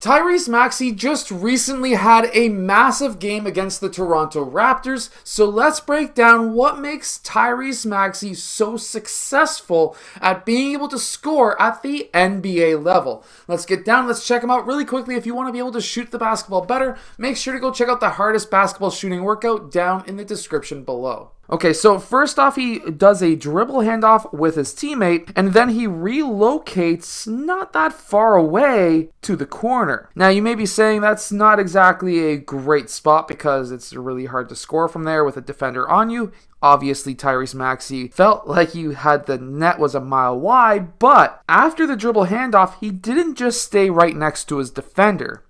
TYRESE Maxey just recently had a massive game against the Toronto Raptors, so let's break down what makes TYRESE Maxey so successful at being able to score at the NBA level. Let's get down, let's check him out really quickly. If you want to be able to shoot the basketball better, make sure to go check out the hardest basketball shooting workout down in the description below. Okay, so first off, he does a dribble handoff with his teammate, and then he relocates not that far away to the corner. Now, you may be saying that's not exactly a great spot because it's really hard to score from there with a defender on you. Obviously, TYRESE Maxey felt like the net was a mile wide, but after the dribble handoff, he didn't just stay right next to his defender.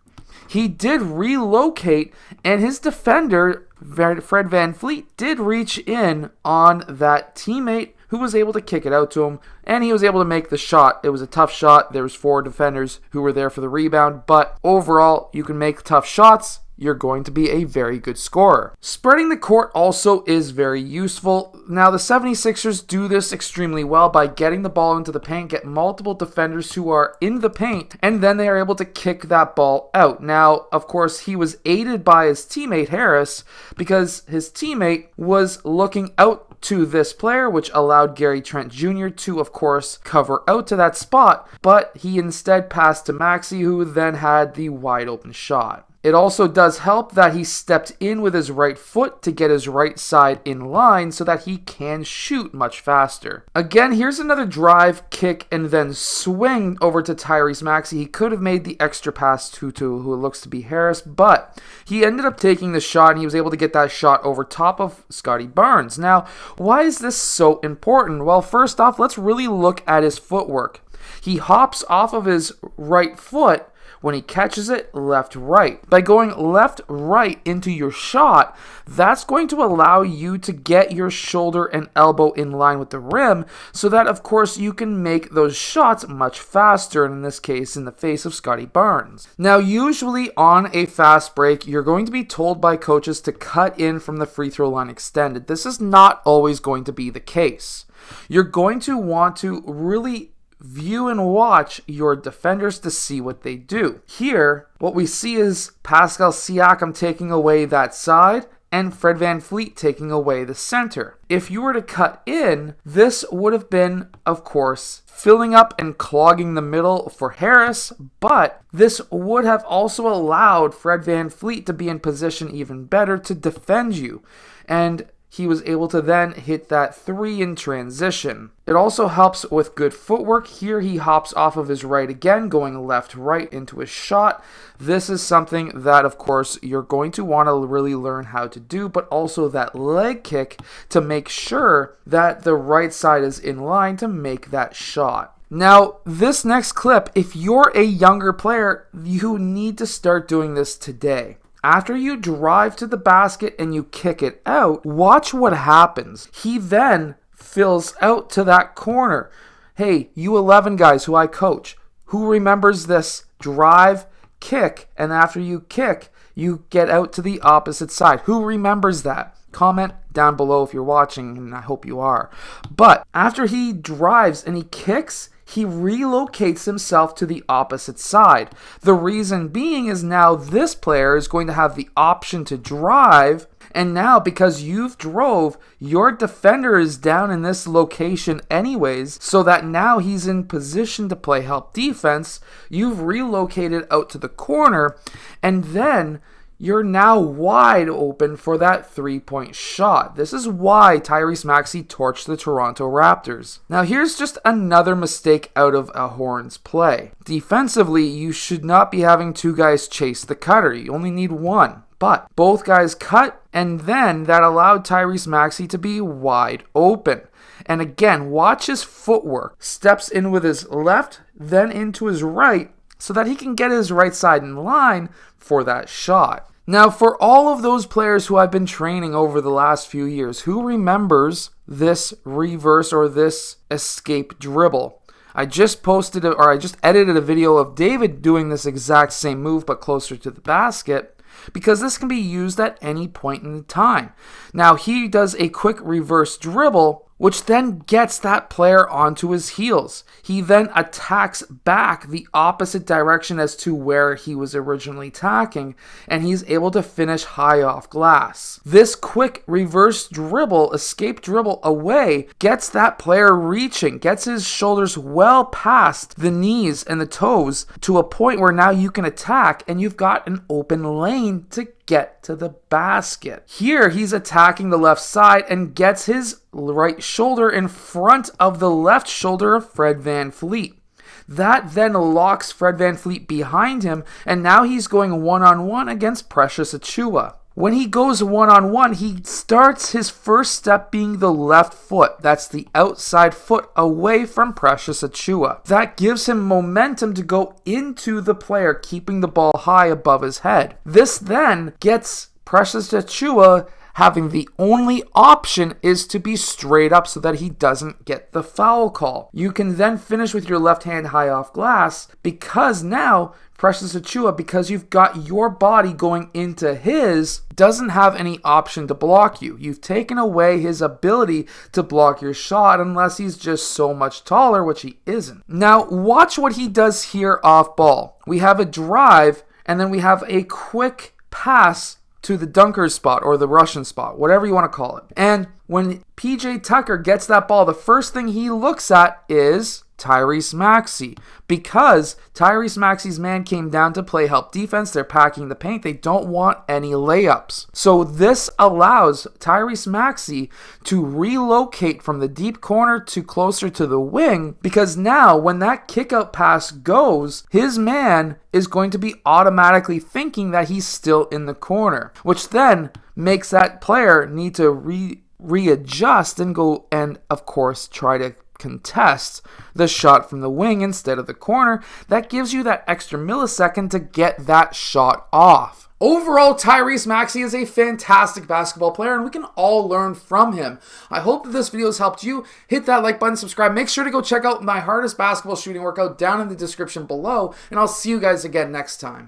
He did relocate, and his defender, Fred VanVleet, did reach in on that teammate who was able to kick it out to him, and he was able to make the shot. It was a tough shot. There was 4 defenders who were there for the rebound, but overall, you can make tough shots. You're going to be a very good scorer. Spreading the court also is very useful. Now, the 76ers do this extremely well by getting the ball into the paint, get multiple defenders who are in the paint, and then they are able to kick that ball out. Now, of course, he was aided by his teammate Harris because his teammate was looking out to this player, which allowed Gary Trent Jr. to, of course, cover out to that spot, but he instead passed to Maxey, who then had the wide open shot. It also does help that he stepped in with his right foot to get his right side in line so that he can shoot much faster. Again, here's another drive, kick, and then swing over to TYRESE Maxey. He could have made the extra pass to who looks to be Harris, but he ended up taking the shot and he was able to get that shot over top of Scottie Barnes. Now, why is this so important? Well, first off, let's really look at his footwork. He hops off of his right foot when he catches it left-right. By going left-right into your shot, that's going to allow you to get your shoulder and elbow in line with the rim so that, of course, you can make those shots much faster, and in this case, in the face of Scottie Barnes. Now, usually on a fast break, you're going to be told by coaches to cut in from the free throw line extended. This is not always going to be the case. You're going to want to really view and watch your defenders to see what they do. Here, what we see is Pascal Siakam taking away that side and Fred VanVleet taking away the center. If you were to cut in, this would have been, of course, filling up and clogging the middle for Harris, but this would have also allowed Fred VanVleet to be in position even better to defend you. And he was able to then hit that 3 in transition. It also helps with good footwork. Here he hops off of his right again, going left-right into his shot. This is something that, of course, you're going to want to really learn how to do, but also that leg kick to make sure that the right side is in line to make that shot. Now, this next clip, if you're a younger player, you need to start doing this today. After you drive to the basket and you kick it out, watch what happens. He then fills out to that corner. Hey, you 11 guys who I coach, who remembers this drive, kick, and after you kick, you get out to the opposite side? Who remembers that? Comment down below if you're watching, and I hope you are. But after he drives and he kicks, he relocates himself to the opposite side. The reason being is now this player is going to have the option to drive, and now because you've drove, your defender is down in this location anyways, so that now he's in position to play help defense. You've relocated out to the corner, and then you're now wide open for that 3-point shot. This is why TYRESE Maxey torched the Toronto Raptors. Now here's just another mistake out of a Horns play. Defensively, you should not be having 2 guys chase the cutter. You only need 1. But both guys cut, and then that allowed TYRESE Maxey to be wide open. And again, watch his footwork. Steps in with his left, then into his right, so that he can get his right side in line for that shot. Now, for all of those players who I've been training over the last few years, who remembers this reverse or this escape dribble? I just edited a video of David doing this exact same move but closer to the basket, because this can be used at any point in time. Now, he does a quick reverse dribble which then gets that player onto his heels. He then attacks back the opposite direction as to where he was originally attacking, and he's able to finish high off glass. This quick reverse dribble, escape dribble away, gets that player reaching, gets his shoulders well past the knees and the toes to a point where now you can attack and you've got an open lane to get to the basket. Here he's attacking the left side and gets his right shoulder in front of the left shoulder of Fred VanVleet. That then locks Fred VanVleet behind him, and now he's going one-on-one against Precious Achiuwa. When he goes one-on-one, he starts his first step being the left foot. That's the outside foot away from Precious Achiuwa. That gives him momentum to go into the player, keeping the ball high above his head. This then gets Precious Achiuwa having the only option is to be straight up so that he doesn't get the foul call. You can then finish with your left hand high off glass because now Precious Achiuwa, because you've got your body going into his, doesn't have any option to block you. You've taken away his ability to block your shot unless he's just so much taller, which he isn't. Now watch what he does here off ball. We have a drive and then we have a quick pass to the dunker spot or the Russian spot, whatever you want to call it. And when PJ Tucker gets that ball, the first thing he looks at is TYRESE MAXEY, because TYRESE MAXEY's man came down to play help defense. They're packing the paint. They don't want any layups. So this allows TYRESE MAXEY to relocate from the deep corner to closer to the wing, because now when that kickout pass goes, his man is going to be automatically thinking that he's still in the corner, which then makes that player need to readjust and go and, of course, try to contest the shot from the wing instead of the corner. That gives you that extra millisecond to get that shot off. Overall, TYRESE MAXEY is a fantastic basketball player, and we can all learn from him. I hope that this video has helped you. Hit that like button, subscribe. Make sure to go check out my hardest basketball shooting workout down in the description below, and I'll see you guys again next time.